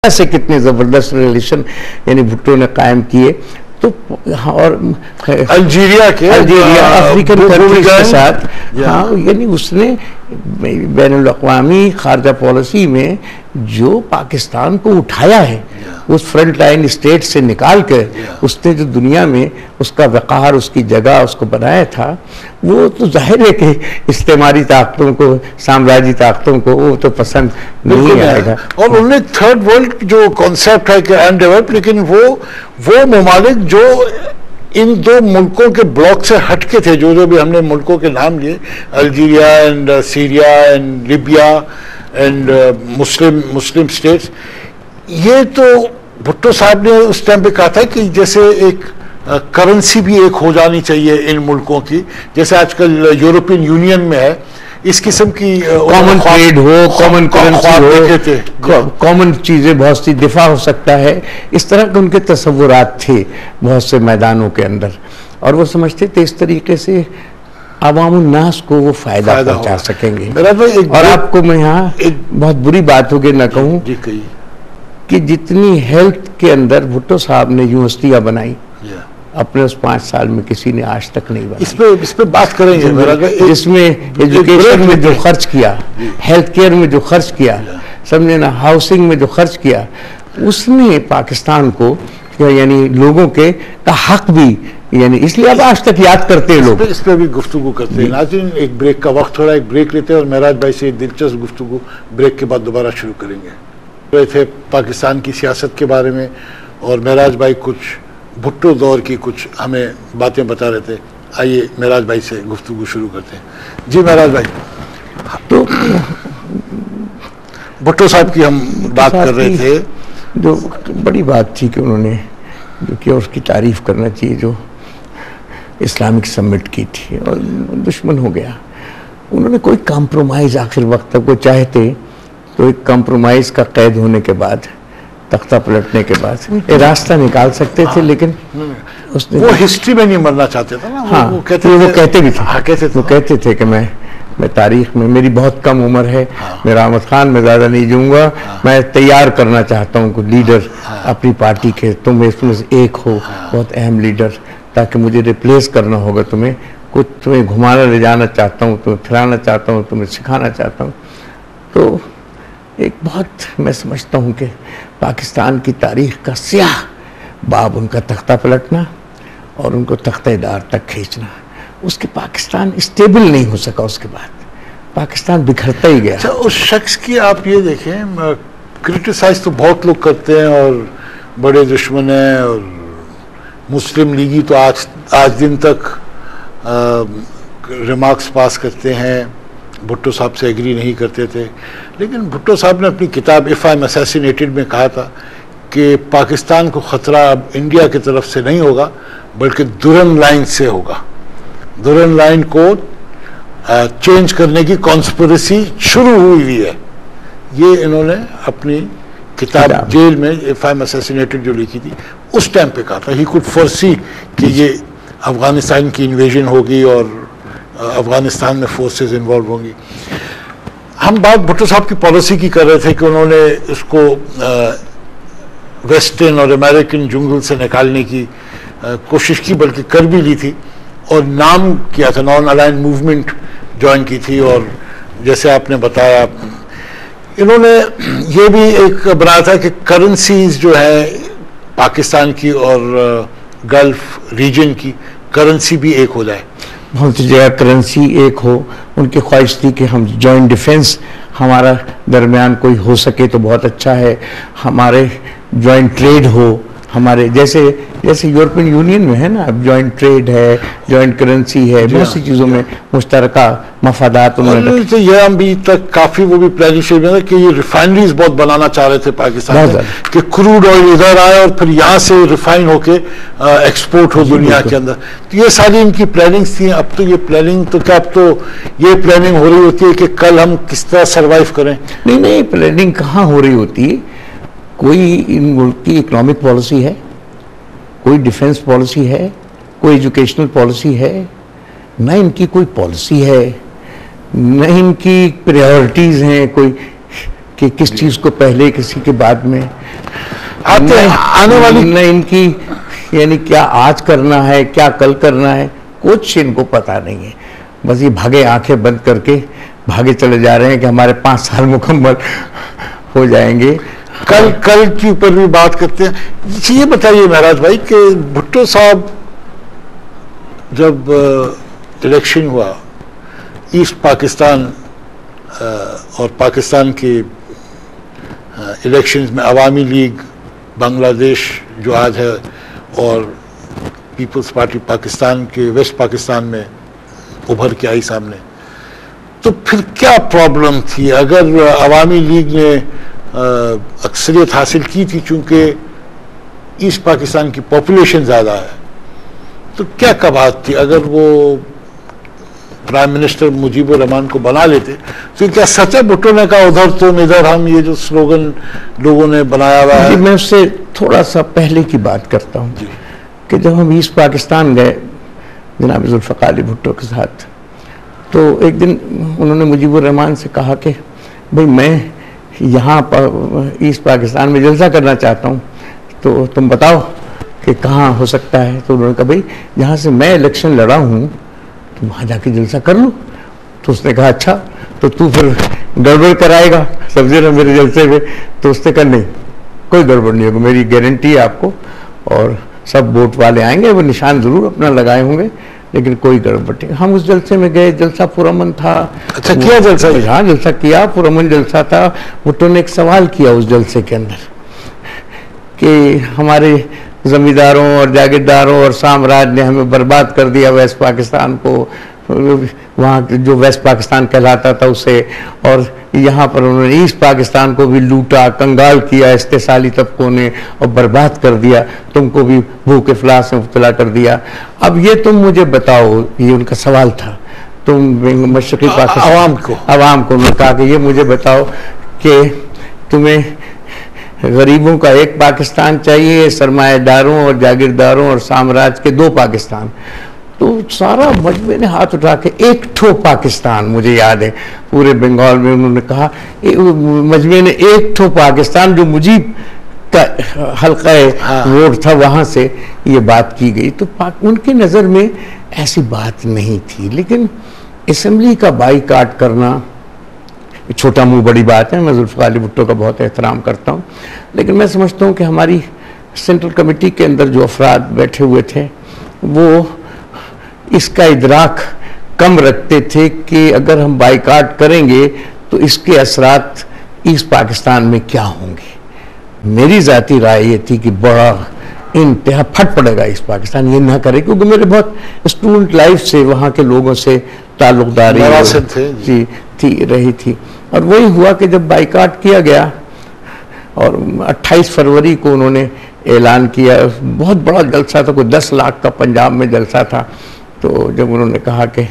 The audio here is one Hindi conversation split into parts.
से कितने ज़बरदस्त रिलेशन यानी भुट्टो ने कायम किए। तो और अल्जीरिया अफ्रीकन कंट्रीज के साथ, हाँ, यानी उसने बैनुल-अक़वामी खारजा पॉलिसी में जो पाकिस्तान को उठाया है, उस फ्रंट लाइन स्टेट से निकाल कर उसने जो दुनिया में उसका वक़ार, उसकी जगह उसको बनाया था, वो तो जाहिर है कि इस्तेमारी ताकतों को, साम्राज्यी ताकतों को वो तो पसंद नहीं आएगा। और उन्होंने थर्ड वर्ल्ड जो कॉन्सेप्ट है कि अनडेवलप्ड, लेकिन वो ममालिक जो इन दो मुल्कों के ब्लॉक से हटके थे, जो भी हमने मुल्कों के नाम लिए, Algeria and Syria and Libya and Muslim states, ये तो भुट्टो साहब ने उस टाइम पे कहा था कि जैसे एक करेंसी भी एक हो जानी चाहिए इन मुल्कों की, जैसे आजकल यूरोपियन यूनियन में है, इस किस्म की कॉमन ट्रेड हो, कॉमन करेंसी हो, कॉमन चीज़ें बहुत सी दिफा हो सकता है, इस तरह के उनके तसव्वुरात थे बहुत से मैदानों के अंदर। और वो समझते थे इस तरीके से अवामुन्नास को वो फायदा पहुंचा सकेंगे। और आपको मैं यहाँ एक बहुत बुरी बात होगी ना कहूँ कि जितनी हेल्थ के अंदर भुट्टो साहब ने यूनिवर्सिटियाँ बनाई, अपने उस 5 साल में किसी ने आज तक नहीं बनाई। इस पे बात करेंगे। जिसमें एजुकेशन में जो खर्च किया, हेल्थ केयर में जो खर्च किया, समझे ना, हाउसिंग में जो खर्च किया, उसने पाकिस्तान को यानी लोगों के का हक भी, यानी इसलिए अब आज तक याद करते हैं लोग। इस पे भी गुफ्तगू करते हैं। नाज़रीन, एक ब्रेक का वक्त, थोड़ा एक ब्रेक लेते हैं और महराज भाई से दिलचस्प गुफ्तगू ब्रेक के बाद दोबारा शुरू करेंगे। रहे थे पाकिस्तान की सियासत के बारे में, और महराज भाई कुछ भुट्टो दौर की कुछ हमें बातें बता रहे थे। आइए महराज भाई से गुफ्तगू शुरू करते हैं। जी महराज भाई, तो भुट्टो साहब की हम बात कर रहे थे, जो बड़ी बात थी कि उन्होंने जो किया उसकी तारीफ करना चाहिए, जो इस्लामिक समिट की थी, और दुश्मन हो गया। उन्होंने कोई कॉम्प्रोमाइज़ आखिर वक्त तक वो चाहते तो एक कॉम्प्रोमाइज़ का कैद होने के बाद, तख्ता पलटने के बाद एक रास्ता निकाल सकते थे, लेकिन उसने वो हिस्ट्री में नहीं मरना चाहते थे ना। हाँ, वो कहते भी थे, वो कहते थे कि मैं तारीख में, मेरी बहुत कम उम्र है, मेरा अहमद खान, मैं ज़्यादा नहीं जीऊँगा, मैं तैयार करना चाहता हूँ कुछ लीडर अपनी पार्टी के, तुम इसमें से एक हो, बहुत अहम लीडर, ताकि मुझे रिप्लेस करना होगा तुम्हें, कुछ तुम्हें घुमाना ले जाना चाहता हूँ, तुम्हें फिराना चाहता हूँ, तुम्हें सिखाना चाहता हूँ। तो एक बहुत, मैं समझता हूँ कि पाकिस्तान की तारीख का स्याह बाब उनका तख्ता पलटना और उनको तख्तेदार तक खींचना, उसके पाकिस्तान स्टेबल नहीं हो सका। उसके बाद पाकिस्तान बिखरता ही गया। अच्छा, उस शख्स की आप ये देखें, क्रिटिसाइज तो बहुत लोग करते हैं और बड़े दुश्मन हैं, और मुस्लिम लीगी तो आज दिन तक रिमार्क्स पास करते हैं, भुट्टो साहब से एग्री नहीं करते थे। लेकिन भुट्टो साहब ने अपनी किताब इफ आई एम असैसिनेटेड में कहा था कि पाकिस्तान को ख़तरा अब इंडिया की तरफ से नहीं होगा, बल्कि दुरन लाइन से होगा। दुरन लाइन को चेंज करने की कॉन्स्पिरेसी शुरू हुई है। ये इन्होंने अपनी किताब जेल में इफ आई एम असैसिनेटेड जो लिखी थी, उस टाइम पे कहा था। ही कुड फोरसी कि ये अफगानिस्तान की इन्वेजन होगी और अफगानिस्तान में फोर्सेस इन्वॉल्व होंगी। हम बात भुट्टो साहब की पॉलिसी की कर रहे थे कि उन्होंने इसको वेस्टर्न और अमेरिकन जंगल से निकालने की कोशिश की, बल्कि कर भी ली थी, और नाम किया था, नॉन अलाइन मूवमेंट ज्वाइन की थी। और जैसे आपने बताया, इन्होंने ये भी एक बनाया था कि करेंसीज जो है पाकिस्तान की और गल्फ रीजन की करेंसी भी एक हो जाए। बहुत सी जगह करेंसी एक हो। उनकी ख्वाहिश थी कि हम जॉइंट डिफेंस हमारा दरमियान कोई हो सके तो बहुत अच्छा है, हमारे जॉइंट ट्रेड हो, हमारे जैसे यूरोपियन यूनियन में है ना, अब जॉइंट ट्रेड है, जॉइंट करेंसी है, बहुत सी चीज़ों में मुश्तरका मफादात उन्होंने। तो ये अभी तक काफ़ी वो भी प्लानिंग शुरू में कि ये रिफाइनरीज बहुत बनाना चाह रहे थे पाकिस्तान में, कि क्रूड ऑयल इधर आए और फिर यहाँ से रिफाइन होके एक्सपोर्ट हो दुनिया के अंदर। तो ये सारी इनकी प्लानिंग्स थी। अब तो ये प्लानिंग तो क्या, अब तो ये प्लानिंग हो रही होती है कि कल हम किस तरह सर्वाइव करें। नहीं, प्लानिंग कहाँ हो रही होती है। कोई इन मुल्क की इकोनॉमिक पॉलिसी है, कोई डिफेंस पॉलिसी है, कोई एजुकेशनल पॉलिसी है, न इनकी कोई पॉलिसी है, न इनकी प्रायोरिटीज़ हैं, कि किस चीज़ को पहले किसी के बाद में आने वाली न इनकी यानी क्या आज करना है क्या कल करना है कुछ इनको पता नहीं है। बस ये भागे आंखें बंद करके भागे चले जा रहे हैं कि हमारे 5 साल मुकम्मल हो जाएंगे। कल के ऊपर भी बात करते हैं। ये बताइए महराज भाई कि भुट्टो साहब जब इलेक्शन हुआ ईस्ट पाकिस्तान और पाकिस्तान के इलेक्शंस में अवामी लीग बांग्लादेश जो आज है और पीपल्स पार्टी पाकिस्तान के वेस्ट पाकिस्तान में उभर के आई सामने, तो फिर क्या प्रॉब्लम थी? अगर अवामी लीग ने अक्सरियत हासिल की थी चूंकि ईस्ट पाकिस्तान की पॉपुलेशन ज़्यादा है, तो क्या कबात थी? अगर वो प्राइम मिनिस्टर मुजीबुर रहमान को बना लेते तो क्या सच है भुट्टो ने कहा उधर तुम इधर हम, ये जो स्लोगन लोगों ने बनाया हुआ है? मैं उससे थोड़ा सा पहले की बात करता हूँ कि जब हम ईस्ट पाकिस्तान गए जनाब जुल्फ़िकार अली भुट्टो के साथ, तो एक दिन उन्होंने मुजीबुर रहमान से कहा कि भाई मैं यहाँ पर ईस्ट पाकिस्तान में जलसा करना चाहता हूँ, तो तुम बताओ कि कहाँ हो सकता है। तो उन्होंने कहा भाई जहाँ से मैं इलेक्शन लड़ा हूँ तुम वहाँ जाके जलसा कर लो। तो उसने कहा अच्छा तो तू फिर गड़बड़ कराएगा समझे ना मेरे जलसे में? तो उसने कहा नहीं कोई गड़बड़ नहीं होगी, मेरी गारंटी है आपको, और सब वोट वाले आएंगे, वो निशान जरूर अपना लगाए होंगे लेकिन कोई गड़बड़ नहीं। हम उस जलसे में गए, जलसा पुरअमन था। अच्छा किया जलसा? हाँ जलसा किया, पुरअमन जलसा था। भुट्टो ने एक सवाल किया उस जलसे के अंदर कि हमारे जमींदारों और जागीरदारों और साम्राज्य ने हमें बर्बाद कर दिया, वेस्ट पाकिस्तान को, वहाँ जो वेस्ट पाकिस्तान कहलाता था उसे, और यहाँ पर उन्होंने ईस्ट पाकिस्तान को भी लूटा, कंगाल किया इस्तेसाली तबकों ने और बर्बाद कर दिया, तुमको भी भूख इफलास में मुब्तला कर दिया। अब ये तुम मुझे बताओ, ये उनका सवाल था, तुम मशरक़ी पाकिस्तान आवाम को उन्होंने कहा कि ये मुझे बताओ कि तुम्हें गरीबों का एक पाकिस्तान चाहिए, सरमाएदारों और जागीरदारों और साम्राज्य के 2 पाकिस्तान? तो सारा मजमे ने हाथ उठा के एक ठो पाकिस्तान, मुझे याद है पूरे बंगाल में उन्होंने कहा, मजमे ने एक ठो पाकिस्तान जो मुजीब का हल्का वोट था वहाँ से ये बात की गई। तो उनकी नज़र में ऐसी बात नहीं थी। लेकिन असम्बली का बाईकाट करना छोटा मुंह बड़ी बात है, मैं जुल्फ़िकार अली भुट्टो का बहुत एहतराम करता हूँ, लेकिन मैं समझता हूँ कि हमारी सेंट्रल कमेटी के अंदर जो अफराद बैठे हुए थे वो इसका इदराक कम रखते थे कि अगर हम बाईकाट करेंगे तो इसके असरात ईस्ट पाकिस्तान में क्या होंगे। मेरी ज़ाती राय ये थी कि बड़ा इंतहा फट पड़ेगा ईस्ट पाकिस्तान, ये ना करे, क्योंकि मेरे बहुत स्टूडेंट लाइफ से वहाँ के लोगों से ताल्लुकदारी थी रही थी। और वही हुआ कि जब बाईकाट किया गया और 28 फरवरी को उन्होंने ऐलान किया, बहुत बड़ा जलसा था, कोई 10 लाख का पंजाब में जलसा था। तो जब उन्होंने कहा कि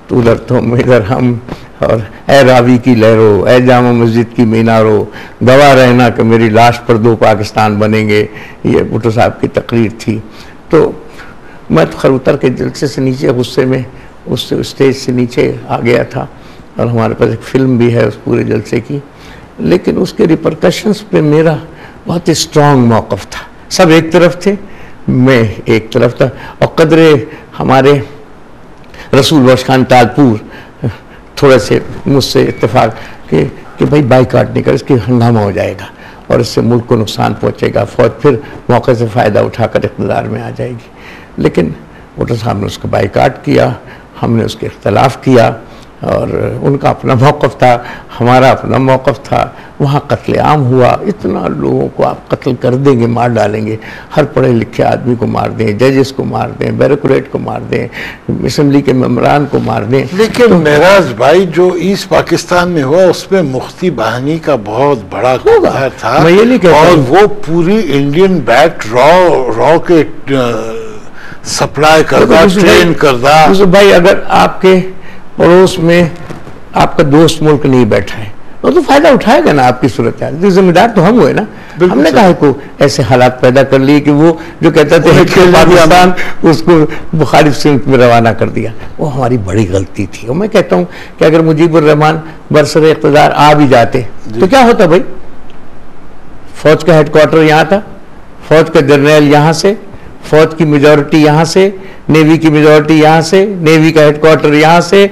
तू उधर तुम इधर हम, और ए रावी की लहरों, ए जामा मस्जिद की मीनारों, गवाह रहना कि मेरी लाश पर 2 पाकिस्तान बनेंगे, ये भुट्टो साहब की तकरीर थी। तो मैं तो खैर उतर के जलसे से नीचे गुस्से में उस स्टेज से नीचे आ गया था, और हमारे पास एक फ़िल्म भी है उस पूरे जलसे की। लेकिन उसके रिपरकशंस पे मेरा बहुत ही स्ट्रॉन्ग मौक़िफ़ था। सब एक तरफ थे, मैं एक तरफ था, और कदरे हमारे रसूल बख्श खान तालपुर थोड़े से मुझसे इत्तेफाक कि भाई बाईकाट नहीं कर, इसकी हंगामा हो जाएगा और इससे मुल्क को नुकसान पहुँचेगा, फौज फिर मौके से फ़ायदा उठाकर इक़्तिदार में आ जाएगी। लेकिन भुट्टो साहब ने उसका बाईकाट किया, हमने उसके इख्तलाफ किया, और उनका अपना मौक़िफ़ था, हमारा अपना मौक़िफ़ था। वहाँ कत्लेआम हुआ, इतना लोगों को आप कत्ल कर देंगे, मार डालेंगे, हर पढ़े लिखे आदमी को मार दें, जजेस को मार दें, ब्यूरोक्रेट को मार दें, असम्बली के मेम्बरान को मार दें। लेकिन तो महराज भाई जो ईस्ट पाकिस्तान में हुआ उसमें मुफ्ती बाहनी का बहुत बड़ा किरदार था, मैं ये नहीं कहता, और वो पूरी इंडियन बैट रॉ के सप्लाई करता, ट्रेन करता। भाई अगर आपके पड़ोस में आपका दोस्त मुल्क नहीं बैठा है, तो फायदा उठाएगा ना आपकी सूरत है, तो जिम्मेदार तो हम हुए ना। हमने कहा को ऐसे हालात पैदा कर लिए कि वो जो कहता थे कि पाकिस्तान उसको मुखालिफ सिमत में रवाना कर दिया, वो हमारी बड़ी गलती थी। और मैं कहता हूँ कि अगर मुजीबुर रहमान बरसर इक़्तिदार आ भी जाते तो क्या होता भाई, फौज का हेडक्वार्टर यहाँ था, फौज का जर्नल यहाँ से, फौज की मेजॉरिटी यहाँ से, नेवी की मेजॉरिटी यहाँ से, नेवी का हेडक्वार्टर यहाँ से,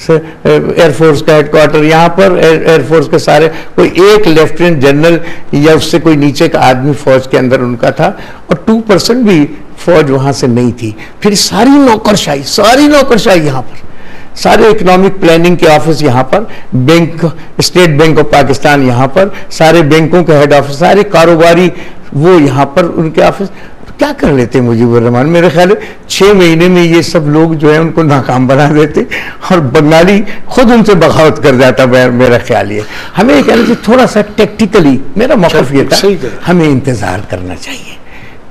एयरफोर्स का हेडक्वार्टर यहाँ पर, एयरफोर्स के सारे, कोई एक लेफ्टिनेंट जनरल या उससे कोई नीचे का आदमी फौज के अंदर उनका था, और 2% भी फौज वहाँ से नहीं थी। फिर सारी नौकरशाही यहाँ पर, सारे इकोनॉमिक प्लानिंग के ऑफिस यहाँ पर, bank, state bank of Pakistan यहाँ पर, सारे बैंकों के हेड ऑफिस, सारे कारोबारी वो यहाँ पर उनके ऑफिस। क्या कर लेते मुजीबुर रहमान? मेरे ख्याल है 6 महीने में ये सब लोग जो है उनको नाकाम बना देते और बंगाली खुद उनसे बगावत कर जाता। मेरा ख्याल ये हमें ये कहना चाहिए थोड़ा सा टेक्टिकली, मेरा मौक़िफ़ ये था, हमें इंतजार करना चाहिए,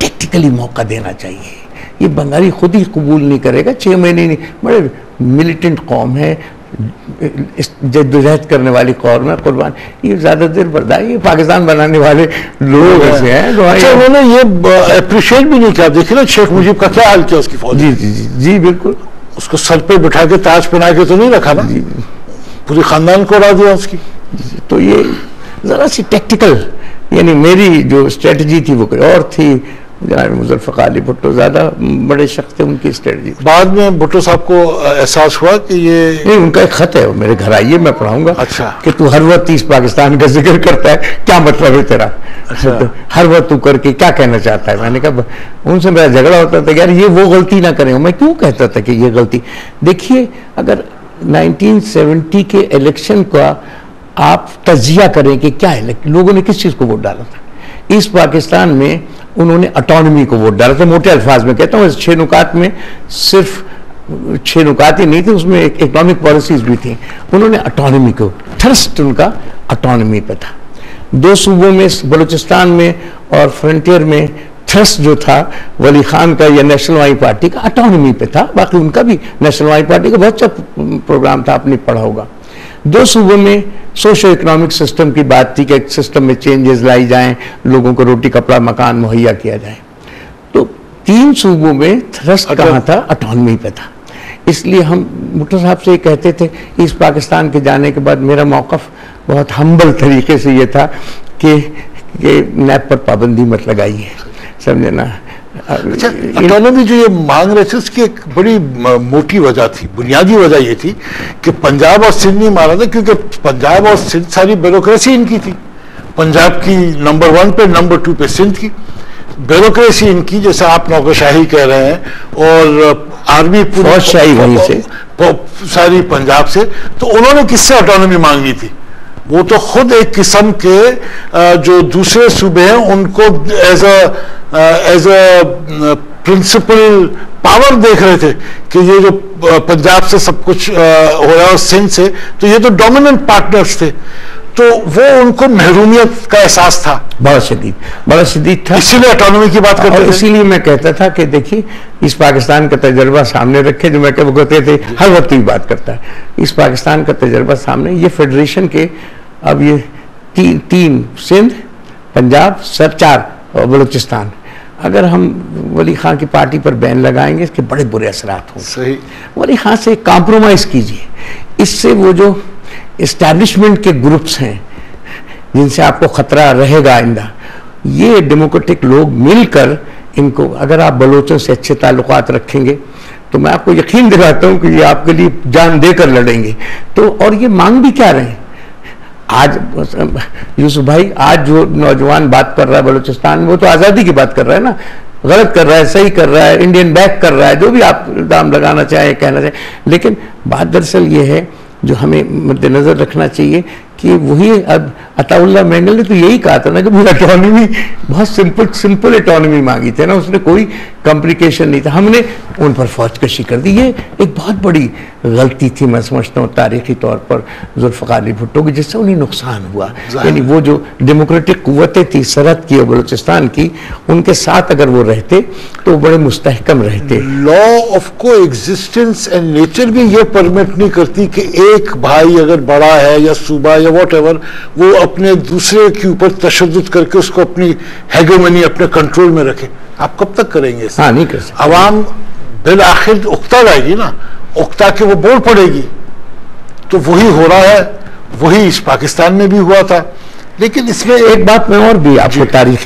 टेक्टिकली मौका देना चाहिए। ये बंगाली खुद ही कबूल नहीं करेगा, 6 महीने नहीं, बड़े मिलिटेंट कौम है, जद्दोजहद करने वाली कौम है, कुर्बान, ये ज्यादा देर बर्दाश्त, ये पाकिस्तान बनाने वाले लोग ऐसे हैं। अच्छा, उन्होंने ये अप्रिशिएट भी नहीं किया। देखिए ना शेख मुजीब का क्या हाल किया उसकी फौज। जी जी जी जी बिल्कुल, उसको सर पे बिठा के ताज पहना के तो नहीं रखा ना, पूरी खानदान को उड़ा दिया उसकी। तो ये जरा सी टेक्टिकल, यानी मेरी जो स्ट्रेटजी थी वो कोई और थी। जनाब मुज़फ़्फ़र अली भुट्टो ज़्यादा बड़े शख्स थे, उनकी स्ट्रेटजी। बाद में भुट्टो साहब को एहसास हुआ कि ये नहीं, उनका एक खत है, मेरे घर आइए मैं पढ़ाऊंगा। अच्छा। कि तू हर वक्त इस पाकिस्तान का जिक्र करता है, क्या मतलब है तेरा? अच्छा। तो हर वक्त तू करके क्या कहना चाहता है? मैंने कहा, उनसे मेरा झगड़ा होता था, यार ये वो गलती ना करें। मैं क्यों कहता था कि ये गलती? देखिए, अगर 1970 के इलेक्शन का आप तजिया करें कि क्या है, लोगों ने किस चीज़ को वोट डाला था? इस पाकिस्तान में उन्होंने ऑटोनॉमी को वोट डाला था। मोटे अल्फाज में कहता हूँ, 6 नुकात में सिर्फ 6 नुकात ही नहीं थे, उसमें इकोनॉमिक पॉलिसीज भी थी। उन्होंने ऑटोनॉमी को, थ्रस्ट उनका ऑटोनॉमी पे था। 2 सूबों में, बलूचिस्तान में और फ्रंटियर में, थ्रस्ट जो था वली खान का या नेशनल वाई पार्टी का ऑटोनॉमी पे था। बाकी उनका भी नेशनल वाई पार्टी का बहुत अच्छा प्रोग्राम था, आपने पढ़ा होगा। 2 सूबों में सोशो इकोनॉमिक सिस्टम की बात थी कि एक सिस्टम में चेंजेस लाई जाएं, लोगों को रोटी कपड़ा मकान मुहैया किया जाए। तो 3 सूबों में थ्रस्ट कहाँ था? ऑटोनॉमी पे था। इसलिए हम भुट्टो साहब से ये कहते थे, इस पाकिस्तान के जाने के बाद मेरा मौक़िफ़ बहुत हम्बल तरीके से ये था कि नैब पर पाबंदी मत लगाइए, समझे ना। अच्छा, ऑटोनॉमी जो ये मांग रहे थे उसकी एक बड़ी मोटी वजह थी, बुनियादी वजह ये थी कि पंजाब और सिंध नहीं मारा था, क्योंकि पंजाब और सिंध सारी ब्यूरोक्रेसी इनकी थी। पंजाब की नंबर 1 पे, नंबर 2 पे सिंध की ब्यूरोक्रेसी इनकी, जैसे आप नौकरशाही कह रहे हैं, और आर्मी फौजशाही वहीं से सारी पंजाब से। तो उन्होंने किससे ऑटोनॉमी मांगनी थी? वो तो खुद एक किस्म के जो दूसरे सूबे हैं उनको एज अ प्रिंसिपल पावर देख रहे थे कि ये जो पंजाब से सब कुछ हो रहा है और सिंध से, तो ये तो डोमिनेंट पार्टनर्स थे, तो वो उनको महरूमियत का एहसास था, बड़ा शदीद था। इसीलिए ऑटोनॉमी की बात करते थे। इसीलिए मैं कहता था कि देखिए, इस पाकिस्तान का तजर्बा सामने रखे, जो मैं वो कहते थे हर वक्त की बात करता है, इस पाकिस्तान का तजर्बा सामने, ये फेडरेशन के अब ये तीन सिंध, पंजाब, 4 और बलूचिस्तान, अगर हम वली खान की पार्टी पर बैन लगाएंगे इसके बड़े बुरे असरात होंगे। सही। वली खान से कॉम्प्रोमाइज़ कीजिए, इससे वो जो इस्टेब्लिशमेंट के ग्रुप्स हैं जिनसे आपको खतरा रहेगा आइंदा, ये डेमोक्रेटिक लोग मिलकर इनको, अगर आप बलोचों से अच्छे ताल्लुकात रखेंगे तो मैं आपको यकीन दिलाता हूँ कि ये आपके लिए जान देकर लड़ेंगे। तो और ये मांग भी क्या रहे हैं? आज यूसुफ भाई, आज जो नौजवान बात कर रहा है बलूचिस्तान में, वो तो आज़ादी की बात कर रहा है ना, गलत कर रहा है, सही कर रहा है, इंडियन बैक कर रहा है, जो भी आप दाम लगाना चाहें, कहना चाहें, लेकिन बात दरअसल ये है जो हमें मद्देनजर रखना चाहिए कि वही अब अताउल्लाह मेंगल ने तो यही कहा था ना कि ऑटोनॉमी, बहुत सिंपल ऑटोनॉमी मांगी थी ना, उसने कोई कॉम्प्लिकेशन नहीं था, हमने उन पर फौजकशी कर दी। ये एक बहुत बड़ी गलती थी मैं समझता हूँ तारीखी तौर पर जुल्फ़िकार अली भुट्टो की, जिससे उन्हें नुकसान हुआ। यानी वो जो डेमोक्रेटिक कुव्वतें थी सरहद की और बलूचिस्तान की, उनके साथ अगर वो रहते तो बड़े मुस्तहकम रहते। लॉ ऑफ को एग्जिस्टेंस एंड नेचर भी ये परमिट नहीं करती कि एक भाई अगर बड़ा है या सूबा या वॉट एवर, वो अपने दूसरे के ऊपर तशद्दुद करके उसको अपनी हेगेमनी अपने कंट्रोल में रखे। आप कब तक करेंगे? हाँ, नहीं कर सकते। अवाम बिल आखिर उकता जाएगी ना, उकता के वो बोल पड़ेगी। तो वही हो रहा है, वही इस पाकिस्तान में भी हुआ था। लेकिन इसमें एक बात मैं और भी आपको तारीख